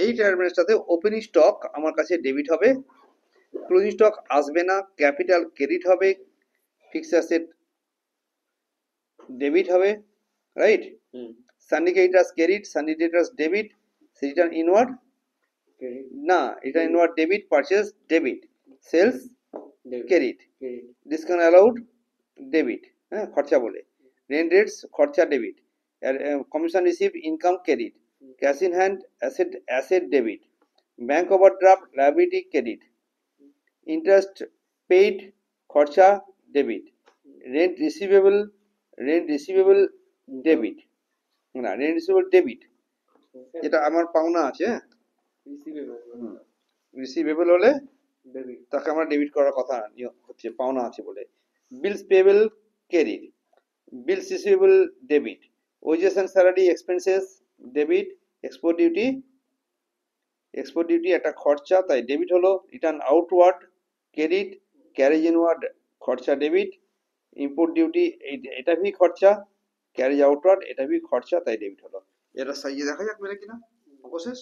এই টার্মিনালটাতে opening stock আমার কাছে ডেবিট হবে, ক্লোজিং স্টক আসবে না, ক্যাপিটাল ক্রেডিট হবে, ফিক্সড অ্যাসেট ডেবিট হবে, right? Sundry creditors credit, sundry debtors debit, return inward না, return inward debit, purchase debit, sales credit, discount allowed debit, হ্যাঁ খরচা বলে, রেন্ট রেটস খরচা debit, commission receive income credit, cash in hand asset debit, bank overdraft liability credit, interest paid খরচা debit, rent receivable debit, না rent receivable debit, যেটা আমার পাওনা আছে, রিসিভেবল হলে তাকে আমরা ডেবিট করার কথা হচ্ছে, পাওনা আছে বলে। Bills payable credit, bills receivable debit, wages and salary expenses debit, export duty একটা খরচা তাই ডেবিট হলো, return outward credit, carriage inward খরচা ডেবিট, ইম্পোর্ট ডিউটি এটা ভি খরচা, ক্যারেজ আউটওয়ার্ড এটা ভি খরচা তাই ডেবিট হলো। এটা সাইজে দেখা যাক মেরে কিনা অবশেষ।